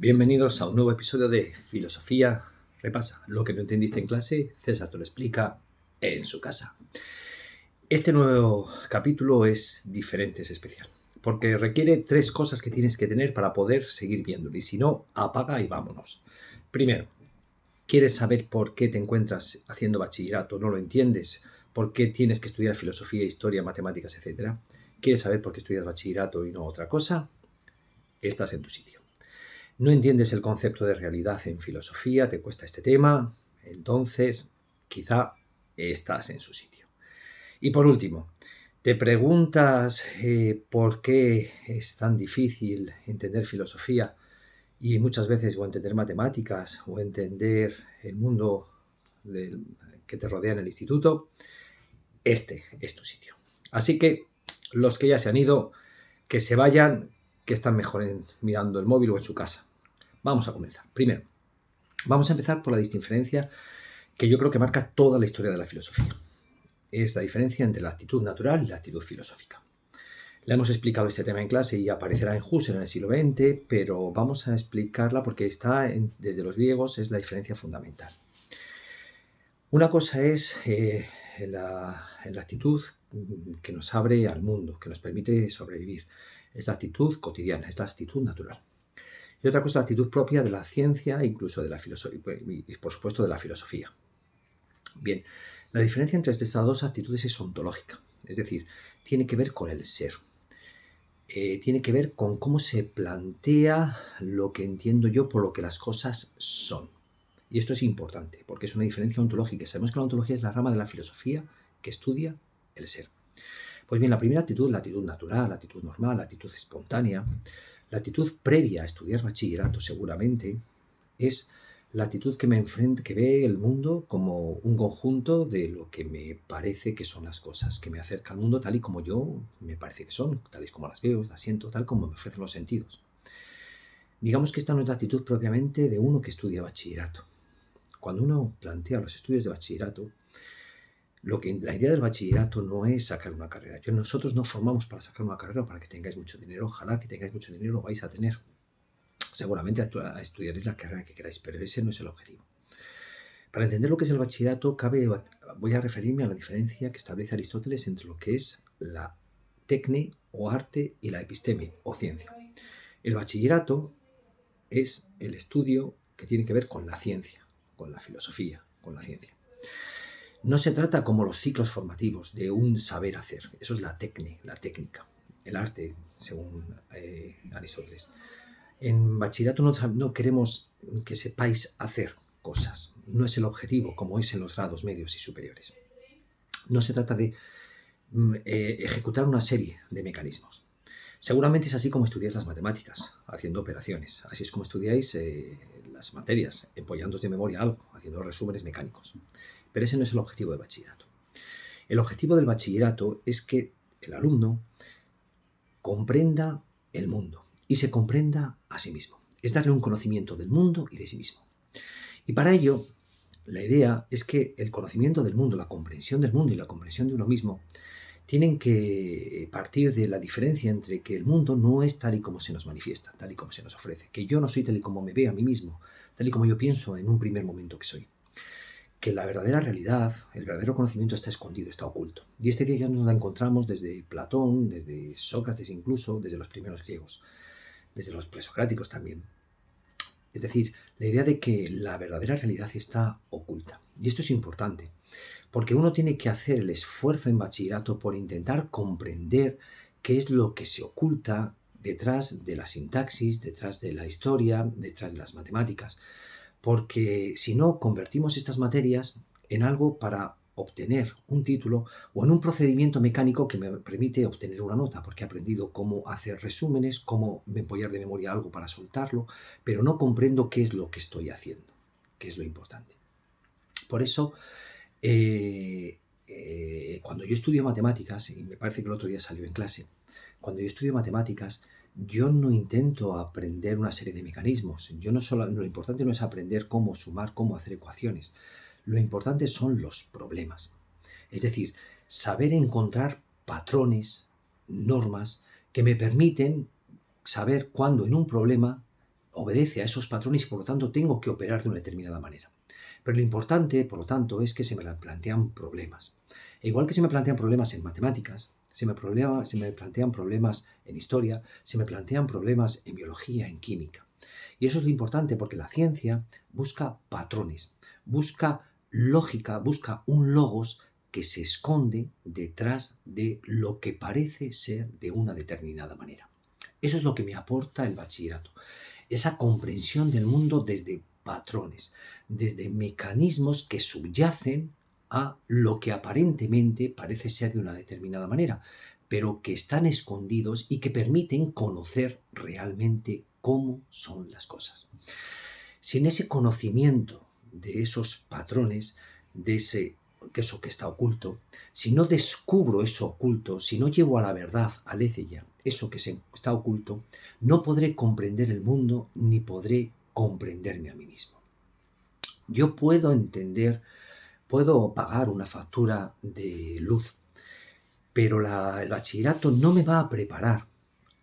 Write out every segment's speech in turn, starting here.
Bienvenidos a un nuevo episodio de Filosofía Repasa. Lo que no entendiste en clase, César te lo explica en su casa. Este nuevo capítulo es diferente, es especial, porque requiere 3 cosas que tienes que tener para poder seguir viéndolo. Y si no, apaga y vámonos. Primero, ¿quieres saber por qué te encuentras haciendo bachillerato? ¿No lo entiendes? ¿Por qué tienes que estudiar filosofía, historia, matemáticas, etcétera? ¿Quieres saber por qué estudias bachillerato y no otra cosa? Estás en tu sitio. ¿No entiendes el concepto de realidad en filosofía? ¿Te cuesta este tema? Entonces, quizá estás en su sitio. Y por último, ¿te preguntas por qué es tan difícil entender filosofía y muchas veces o entender matemáticas o entender el mundo que te rodea en el instituto? Este es tu sitio. Así que los que ya se han ido, que se vayan, que están mejor mirando el móvil o en su casa. Vamos a comenzar. Primero, vamos a empezar por la diferencia que yo creo que marca toda la historia de la filosofía. Es la diferencia entre la actitud natural y la actitud filosófica. Le hemos explicado este tema en clase y aparecerá en Husserl en el siglo XX, pero vamos a explicarla porque está desde los griegos, es la diferencia fundamental. Una cosa es la actitud que nos abre al mundo, que nos permite sobrevivir. Es la actitud cotidiana, es la actitud natural. Y otra cosa, la actitud propia de la ciencia, incluso de la filosofía, y por supuesto de la filosofía. Bien, la diferencia entre estas dos actitudes es ontológica, es decir, tiene que ver con el ser. Tiene que ver con cómo se plantea lo que entiendo yo por lo que las cosas son. Y esto es importante, porque es una diferencia ontológica. Sabemos que la ontología es la rama de la filosofía que estudia el ser. Pues bien, la primera actitud, la actitud natural, la actitud normal, la actitud espontánea, la actitud previa a estudiar bachillerato seguramente es la actitud que ve el mundo como un conjunto de lo que me parece que son las cosas, que me acerca al mundo tal y como yo me parece que son, tal y como las veo, las siento, tal como me ofrecen los sentidos. Digamos que esta no es la actitud propiamente de uno que estudia bachillerato. Cuando uno plantea los estudios de bachillerato, la idea del bachillerato no es sacar una carrera. Nosotros no formamos para sacar una carrera o para que tengáis mucho dinero. Ojalá que tengáis mucho dinero, lo vais a tener. Seguramente estudiaréis la carrera que queráis, pero ese no es el objetivo. Para entender lo que es el bachillerato, voy a referirme a la diferencia que establece Aristóteles entre lo que es la tecne o arte y la episteme o ciencia. El bachillerato es el estudio que tiene que ver con la ciencia, con la filosofía, con la ciencia. No se trata como los ciclos formativos de un saber hacer. Eso es la tecne, la técnica, el arte, según Aristóteles. En bachillerato no queremos que sepáis hacer cosas. No es el objetivo, como es en los grados medios y superiores. No se trata de ejecutar una serie de mecanismos. Seguramente es así como estudiáis las matemáticas, haciendo operaciones. Así es como estudiáis las materias, empollándoos de memoria algo, haciendo resúmenes mecánicos. Pero ese no es el objetivo del bachillerato. El objetivo del bachillerato es que el alumno comprenda el mundo y se comprenda a sí mismo. Es darle un conocimiento del mundo y de sí mismo. Y para ello, la idea es que el conocimiento del mundo, la comprensión del mundo y la comprensión de uno mismo tienen que partir de la diferencia entre que el mundo no es tal y como se nos manifiesta, tal y como se nos ofrece, que yo no soy tal y como me veo a mí mismo, tal y como yo pienso en un primer momento que soy. Que la verdadera realidad, el verdadero conocimiento está escondido, está oculto. Y este día ya nos la encontramos desde Platón, desde Sócrates incluso, desde los primeros griegos, desde los presocráticos también. Es decir, la idea de que la verdadera realidad está oculta. Y esto es importante, porque uno tiene que hacer el esfuerzo en bachillerato por intentar comprender qué es lo que se oculta detrás de la sintaxis, detrás de la historia, detrás de las matemáticas. Porque si no, convertimos estas materias en algo para obtener un título o en un procedimiento mecánico que me permite obtener una nota, porque he aprendido cómo hacer resúmenes, cómo empollar de memoria algo para soltarlo, pero no comprendo qué es lo que estoy haciendo, qué es lo importante. Por eso, cuando yo estudio matemáticas, y me parece que el otro día salió en clase, cuando yo estudio matemáticas, yo no intento aprender una serie de mecanismos. Lo importante no es aprender cómo sumar, cómo hacer ecuaciones. Lo importante son los problemas. Es decir, saber encontrar patrones, normas, que me permiten saber cuándo en un problema obedece a esos patrones y por lo tanto tengo que operar de una determinada manera. Pero lo importante, por lo tanto, es que se me plantean problemas. E igual que se me plantean problemas en matemáticas, se me plantean problemas en historia, se me plantean problemas en biología, en química. Y eso es lo importante porque la ciencia busca patrones, busca lógica, busca un logos que se esconde detrás de lo que parece ser de una determinada manera. Eso es lo que me aporta el bachillerato, esa comprensión del mundo desde patrones, desde mecanismos que subyacen a lo que aparentemente parece ser de una determinada manera, pero que están escondidos y que permiten conocer realmente cómo son las cosas. Sin ese conocimiento de esos patrones, de eso que está oculto, si no descubro eso oculto, si no llevo a la verdad, al Écija, eso que está oculto, no podré comprender el mundo ni podré comprenderme a mí mismo. Yo puedo pagar una factura de luz, pero el bachillerato no me va a preparar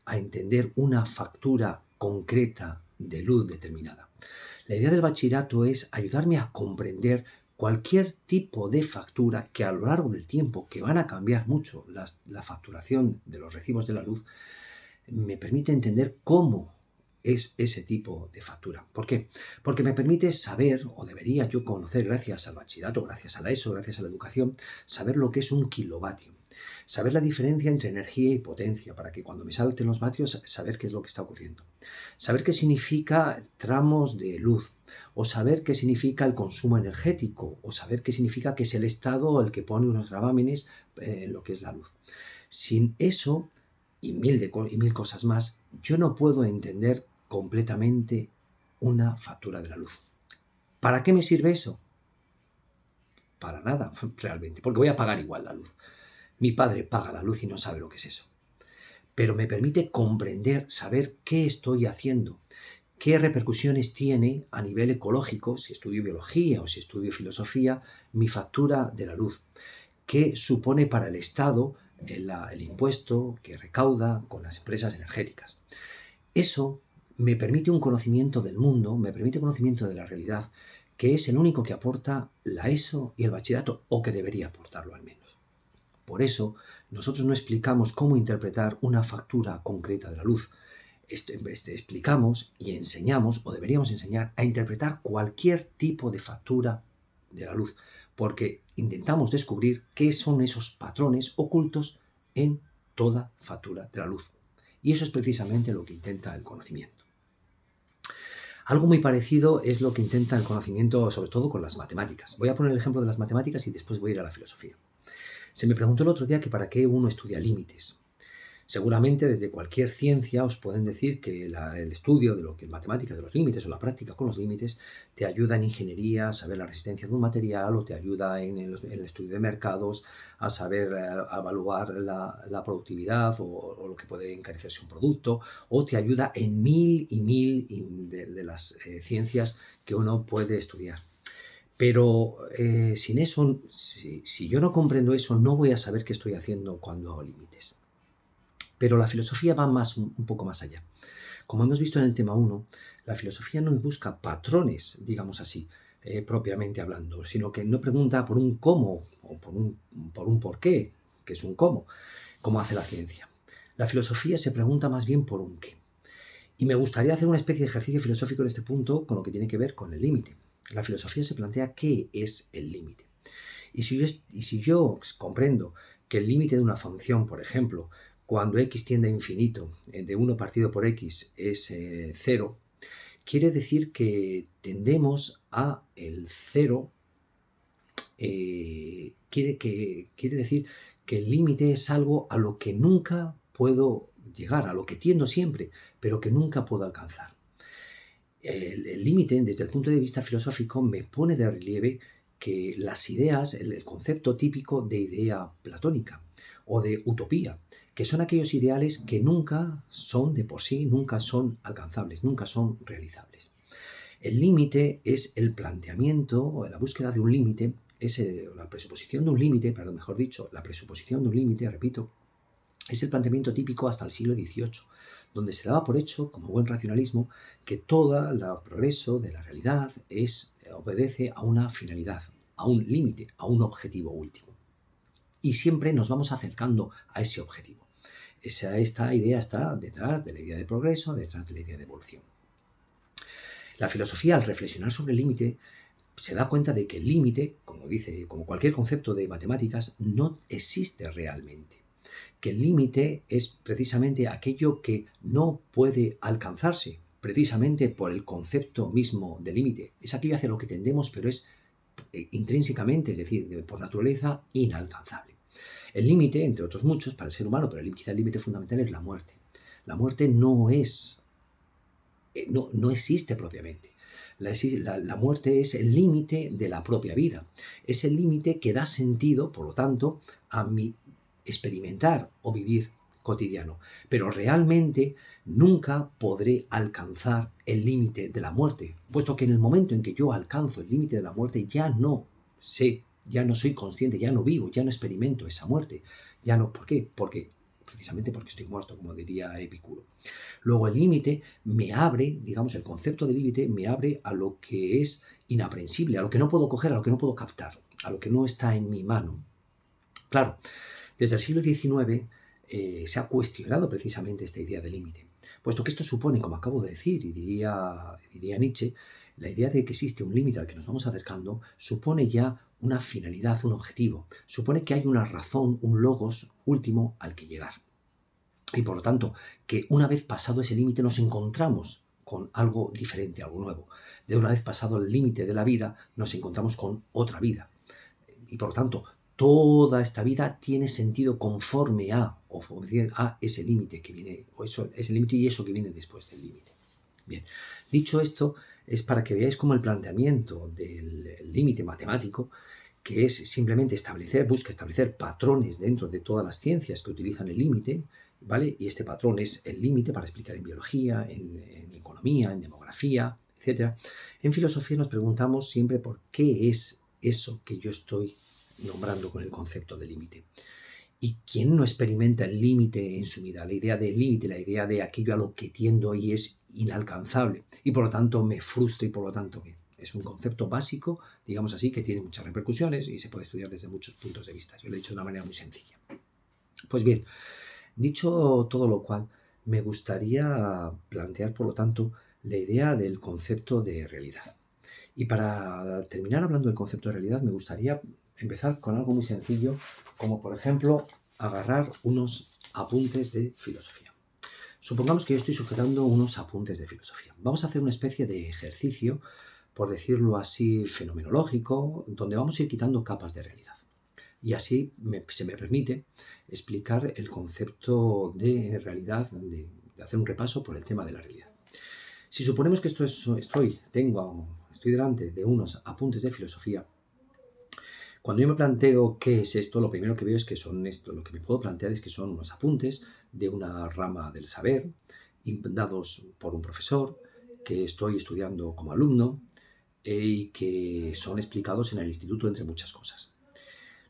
a entender una factura concreta de luz determinada. La idea del bachillerato es ayudarme a comprender cualquier tipo de factura que a lo largo del tiempo, que van a cambiar mucho la facturación de los recibos de la luz, me permite entender cómo es ese tipo de factura. ¿Por qué? Porque me permite saber, o debería yo conocer gracias al bachillerato, gracias a la ESO, gracias a la educación, saber lo que es un kilovatio. Saber la diferencia entre energía y potencia, para que cuando me salten los vatios, saber qué es lo que está ocurriendo. Saber qué significa tramos de luz, o saber qué significa el consumo energético, o saber qué significa que es el Estado el que pone unos gravámenes en lo que es la luz. Sin eso, y mil cosas más, yo no puedo entender completamente una factura de la luz. ¿Para qué me sirve eso? Para nada, realmente, porque voy a pagar igual la luz. Mi padre paga la luz y no sabe lo que es eso. Pero me permite comprender, saber qué estoy haciendo, qué repercusiones tiene a nivel ecológico, si estudio biología o si estudio filosofía, mi factura de la luz. ¿Qué supone para el Estado el impuesto que recauda con las empresas energéticas? Eso me permite un conocimiento del mundo, me permite conocimiento de la realidad, que es el único que aporta la ESO y el bachillerato, o que debería aportarlo al menos. Por eso, nosotros no explicamos cómo interpretar una factura concreta de la luz. Explicamos y enseñamos, o deberíamos enseñar, a interpretar cualquier tipo de factura de la luz, porque intentamos descubrir qué son esos patrones ocultos en toda factura de la luz. Y eso es precisamente lo que intenta el conocimiento. Algo muy parecido es lo que intenta el conocimiento, sobre todo con las matemáticas. Voy a poner el ejemplo de las matemáticas y después voy a ir a la filosofía. Se me preguntó el otro día que para qué uno estudia límites. Seguramente desde cualquier ciencia os pueden decir que el estudio de lo que es matemáticas, de los límites o la práctica con los límites, te ayuda en ingeniería a saber la resistencia de un material, o te ayuda en el estudio de mercados a saber evaluar la productividad o lo que puede encarecerse un producto, o te ayuda en mil de las ciencias que uno puede estudiar. Pero sin eso, si yo no comprendo eso, no voy a saber qué estoy haciendo cuando hago límites. Pero la filosofía va un poco más allá. Como hemos visto en el tema 1, la filosofía no busca patrones, digamos así, propiamente hablando, sino que no pregunta por un cómo o por un por qué, que es un cómo, como hace la ciencia. La filosofía se pregunta más bien por un qué. Y me gustaría hacer una especie de ejercicio filosófico en este punto con lo que tiene que ver con el límite. La filosofía se plantea qué es el límite. Y si yo comprendo que el límite de una función, por ejemplo, cuando x tiende a infinito, de 1 partido por x es 0, quiere decir que tendemos a el 0, quiere decir que el límite es algo a lo que nunca puedo llegar, a lo que tiendo siempre, pero que nunca puedo alcanzar. El límite, desde el punto de vista filosófico, me pone de relieve que las ideas, el concepto típico de idea platónica o de utopía, que son aquellos ideales que nunca son de por sí, nunca son alcanzables, nunca son realizables. El límite es el planteamiento, o la búsqueda de un límite, es la presuposición de un límite, perdón, mejor dicho, la presuposición de un límite, repito, es el planteamiento típico hasta el siglo XVIII, donde se daba por hecho, como buen racionalismo, que todo el progreso de la realidad obedece a una finalidad, a un límite, a un objetivo último. Y siempre nos vamos acercando a ese objetivo. Esta idea está detrás de la idea de progreso, detrás de la idea de evolución. La filosofía, al reflexionar sobre el límite, se da cuenta de que el límite, como cualquier concepto de matemáticas, no existe realmente. Que el límite es precisamente aquello que no puede alcanzarse, precisamente por el concepto mismo de límite. Es aquello hacia lo que tendemos, pero es intrínsecamente, es decir, por naturaleza, inalcanzable. El límite, entre otros muchos, para el ser humano, pero quizá el límite fundamental es la muerte. La muerte no existe propiamente. La muerte es el límite de la propia vida. Es el límite que da sentido, por lo tanto, a mi experimentar o vivir cotidiano. Pero realmente nunca podré alcanzar el límite de la muerte, puesto que en el momento en que yo alcanzo el límite de la muerte ya no sé, ya no soy consciente, ya no vivo, ya no experimento esa muerte. Ya no, ¿por qué? Precisamente porque estoy muerto, como diría Epicuro. Luego el límite me abre, digamos, el concepto de límite me abre a lo que es inaprensible, a lo que no puedo coger, a lo que no puedo captar, a lo que no está en mi mano. Claro, desde el siglo XIX se ha cuestionado precisamente esta idea de límite, puesto que esto supone, como acabo de decir, y diría Nietzsche, la idea de que existe un límite al que nos vamos acercando supone ya una finalidad, un objetivo, supone que hay una razón, un logos último al que llegar. Y por lo tanto, que una vez pasado ese límite nos encontramos con algo diferente, algo nuevo. De una vez pasado el límite de la vida, nos encontramos con otra vida. Y por lo tanto, toda esta vida tiene sentido conforme a ese límite que viene, ese límite y eso que viene después del límite. Bien, dicho esto, es para que veáis cómo el planteamiento del límite matemático, que es simplemente busca establecer patrones dentro de todas las ciencias que utilizan el límite, ¿vale? Y este patrón es el límite para explicar en biología, en economía, en demografía, etc. En filosofía nos preguntamos siempre por qué es eso que yo estoy nombrando con el concepto de límite. ¿Y quién no experimenta el límite en su vida? La idea del límite, la idea de aquello a lo que tiendo y es inalcanzable. Y por lo tanto me frustra y por lo tanto es un concepto básico, digamos así, que tiene muchas repercusiones y se puede estudiar desde muchos puntos de vista. Yo lo he dicho de una manera muy sencilla. Pues bien, dicho todo lo cual, me gustaría plantear, por lo tanto, la idea del concepto de realidad. Y para terminar hablando del concepto de realidad, me gustaría empezar con algo muy sencillo, como por ejemplo, agarrar unos apuntes de filosofía. Supongamos que yo estoy sujetando unos apuntes de filosofía. Vamos a hacer una especie de ejercicio, por decirlo así, fenomenológico, donde vamos a ir quitando capas de realidad. Y así se me permite explicar el concepto de realidad, de hacer un repaso por el tema de la realidad. Si suponemos que estoy delante de unos apuntes de filosofía, cuando yo me planteo qué es esto, lo primero que veo es que lo que me puedo plantear es que son unos apuntes de una rama del saber, dados por un profesor, que estoy estudiando como alumno y que son explicados en el instituto, entre muchas cosas.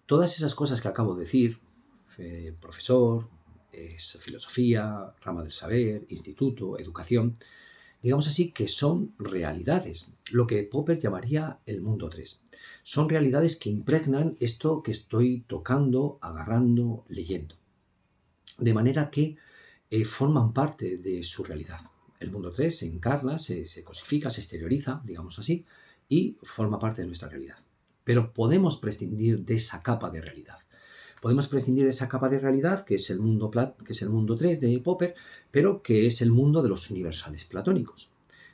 Todas esas cosas que acabo de decir, profesor, filosofía, rama del saber, instituto, educación, digamos así que son realidades, lo que Popper llamaría el mundo 3. Son realidades que impregnan esto que estoy tocando, agarrando, leyendo. De manera que forman parte de su realidad. El mundo 3 se encarna, se cosifica, se exterioriza, digamos así, y forma parte de nuestra realidad. Pero podemos prescindir de esa capa de realidad. Podemos prescindir de esa capa de realidad que es el mundo 3 de Popper, pero que es el mundo de los universales platónicos.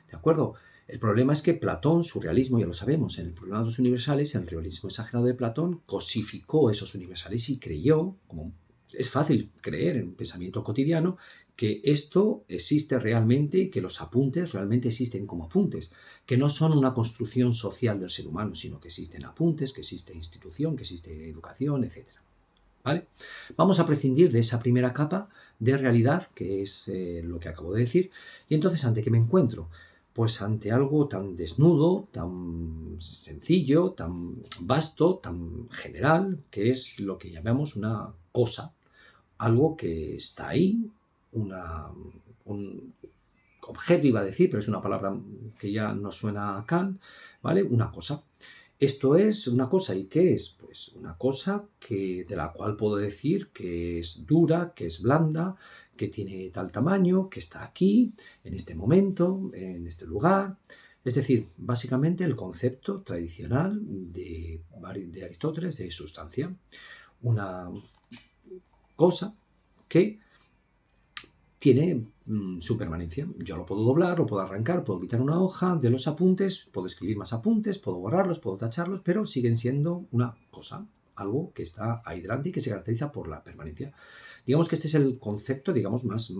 ¿De acuerdo? El problema es que Platón, su realismo, ya lo sabemos, en el problema de los universales, el realismo exagerado de Platón cosificó esos universales y creyó, como es fácil creer en un pensamiento cotidiano, que esto existe realmente, que los apuntes realmente existen como apuntes, que no son una construcción social del ser humano, sino que existen apuntes, que existe institución, que existe educación, etc. ¿Vale? Vamos a prescindir de esa primera capa de realidad, que es lo que acabo de decir, y entonces, ¿ante qué me encuentro? Pues ante algo tan desnudo, tan sencillo, tan vasto, tan general, que es lo que llamamos una cosa, algo que está ahí, un objeto, iba a decir, pero es una palabra que ya no suena a Kant, ¿vale? Una cosa. Esto es una cosa. ¿Y qué es? Pues una cosa de la cual puedo decir que es dura, que es blanda, que tiene tal tamaño, que está aquí, en este momento, en este lugar. Es decir, básicamente el concepto tradicional de Aristóteles de sustancia. Una cosa que tiene su permanencia. Yo lo puedo doblar, lo puedo arrancar, puedo quitar una hoja de los apuntes, puedo escribir más apuntes, puedo borrarlos, puedo tacharlos, pero siguen siendo una cosa, algo que está ahí delante y que se caracteriza por la permanencia. Digamos que este es el concepto, digamos, más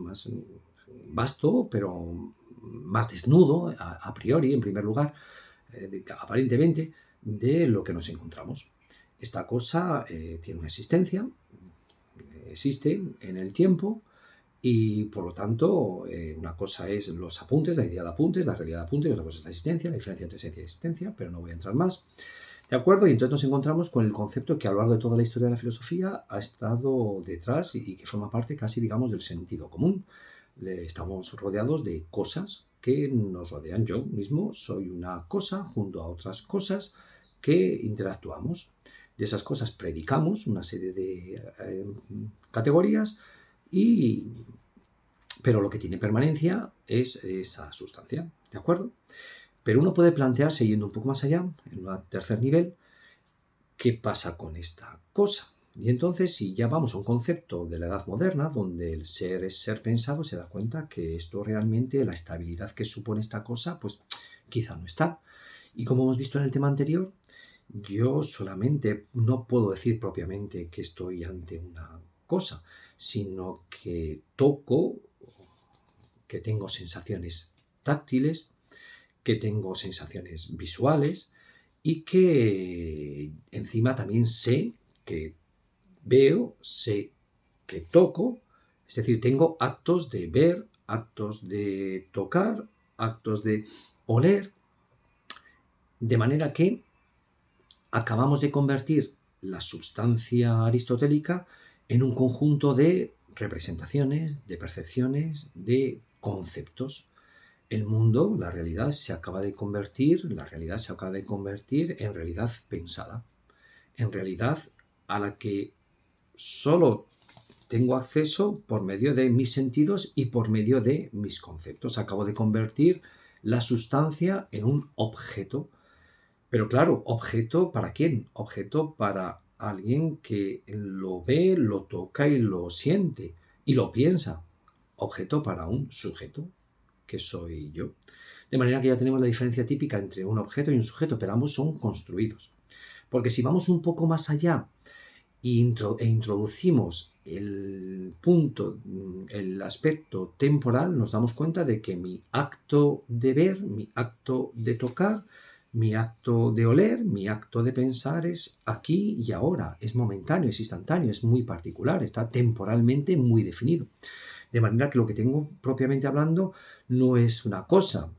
vasto, pero más desnudo, a priori, en primer lugar, aparentemente, de lo que nos encontramos. Esta cosa tiene una existencia, existe en el tiempo, y por lo tanto, una cosa es los apuntes, la idea de apuntes, la realidad de apuntes, y otra cosa es la existencia, la diferencia entre esencia y existencia, pero no voy a entrar más. ¿De acuerdo? Y entonces nos encontramos con el concepto que a lo largo de toda la historia de la filosofía ha estado detrás y que forma parte casi, digamos, del sentido común. Estamos rodeados de cosas que nos rodean. Yo mismo soy una cosa junto a otras cosas que interactuamos. De esas cosas predicamos una serie de categorías, pero lo que tiene permanencia es esa sustancia, ¿de acuerdo? Pero uno puede plantearse, yendo un poco más allá, en un tercer nivel, ¿qué pasa con esta cosa? Y entonces, si ya vamos a un concepto de la edad moderna, donde el ser es ser pensado, se da cuenta que esto realmente, la estabilidad que supone esta cosa, pues quizá no está. Y como hemos visto en el tema anterior, yo solamente no puedo decir propiamente que estoy ante una cosa, sino que toco, que tengo sensaciones táctiles, que tengo sensaciones visuales y que encima también sé que veo, sé que toco, es decir, tengo actos de ver, actos de tocar, actos de oler, de manera que acabamos de convertir la sustancia aristotélica en un conjunto de representaciones, de percepciones, de conceptos. El mundo, la realidad se acaba de convertir en realidad pensada, en realidad a la que solo tengo acceso por medio de mis sentidos y por medio de mis conceptos. Acabo de convertir la sustancia en un objeto. Pero claro, ¿objeto para quién? Objeto para alguien que lo ve, lo toca y lo siente y lo piensa. Objeto para un sujeto, que soy yo. De manera que ya tenemos la diferencia típica entre un objeto y un sujeto, pero ambos son construidos. Porque si vamos un poco más allá e introducimos el punto, el aspecto temporal, nos damos cuenta de que mi acto de ver, mi acto de tocar, mi acto de oler, mi acto de pensar es aquí y ahora, es momentáneo, es instantáneo, es muy particular, está temporalmente muy definido. De manera que lo que tengo propiamente hablando no es una cosa,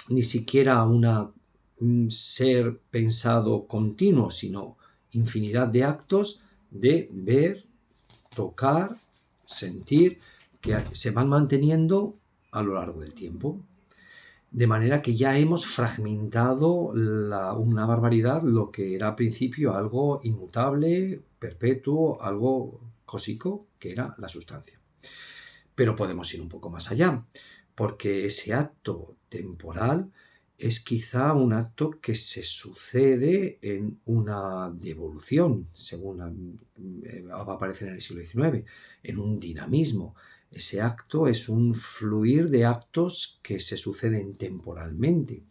ni siquiera un ser pensado continuo, sino infinidad de actos de ver, tocar, sentir, que se van manteniendo a lo largo del tiempo. De manera que ya hemos fragmentado una barbaridad lo que era al principio algo inmutable, perpetuo, algo cósico, que era la sustancia. Pero podemos ir un poco más allá, porque ese acto temporal es quizá un acto que se sucede en una devolución, según va a aparecer en el siglo XIX, en un dinamismo. Ese acto es un fluir de actos que se suceden temporalmente,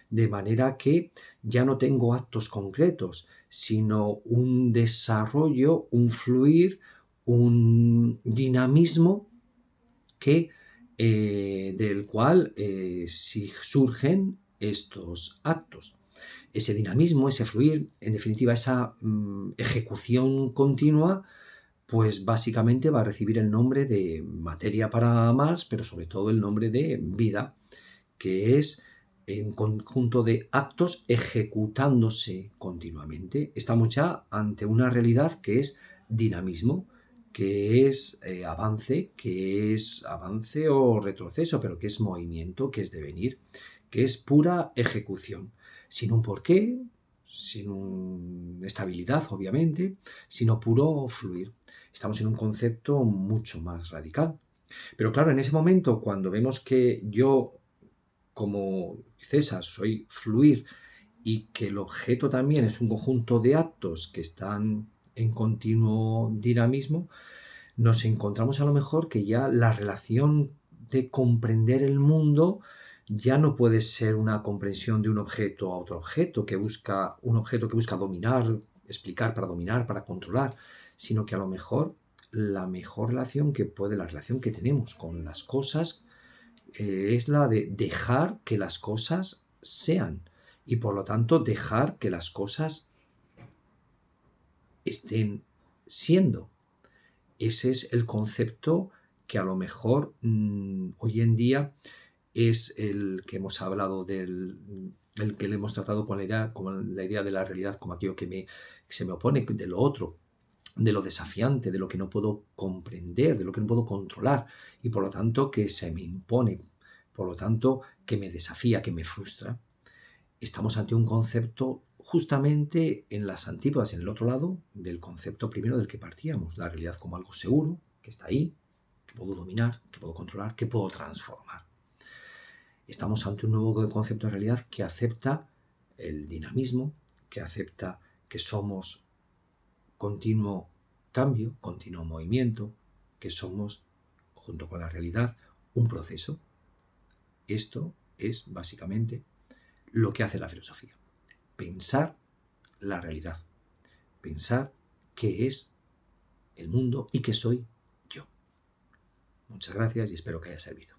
de manera que ya no tengo actos concretos, sino un desarrollo, un fluir, un dinamismo del cual si surgen estos actos. Ese dinamismo, ese fluir, en definitiva, esa ejecución continua, pues básicamente va a recibir el nombre de materia para Marx, pero sobre todo el nombre de vida, que es un conjunto de actos ejecutándose continuamente. Estamos ya ante una realidad que es dinamismo, que es avance, que es avance o retroceso, pero que es movimiento, que es devenir, que es pura ejecución, sin un porqué, sin una estabilidad, obviamente, sino puro fluir. Estamos en un concepto mucho más radical. Pero claro, en ese momento, cuando vemos que yo, como César, soy fluir y que el objeto también es un conjunto de actos que están en continuo dinamismo, nos encontramos a lo mejor que ya la relación de comprender el mundo ya no puede ser una comprensión de un objeto a otro objeto, un objeto que busca dominar, explicar para dominar, para controlar, sino que a lo mejor la mejor relación la relación que tenemos con las cosas, es la de dejar que las cosas sean y por lo tanto dejar que las cosas estén siendo. Ese es el concepto que a lo mejor hoy en día es el que hemos hablado el que le hemos tratado con la idea de la realidad como aquello que se me opone, de lo otro, de lo desafiante, de lo que no puedo comprender, de lo que no puedo controlar y por lo tanto que se me impone, por lo tanto que me desafía, que me frustra. Estamos ante un concepto justamente en las antípodas, en el otro lado del concepto primero del que partíamos, la realidad como algo seguro, que está ahí, que puedo dominar, que puedo controlar, que puedo transformar. Estamos ante un nuevo concepto de realidad que acepta el dinamismo, que acepta que somos continuo cambio, continuo movimiento, que somos, junto con la realidad, un proceso. Esto es básicamente lo que hace la filosofía. Pensar la realidad, pensar qué es el mundo y qué soy yo. Muchas gracias y espero que haya servido.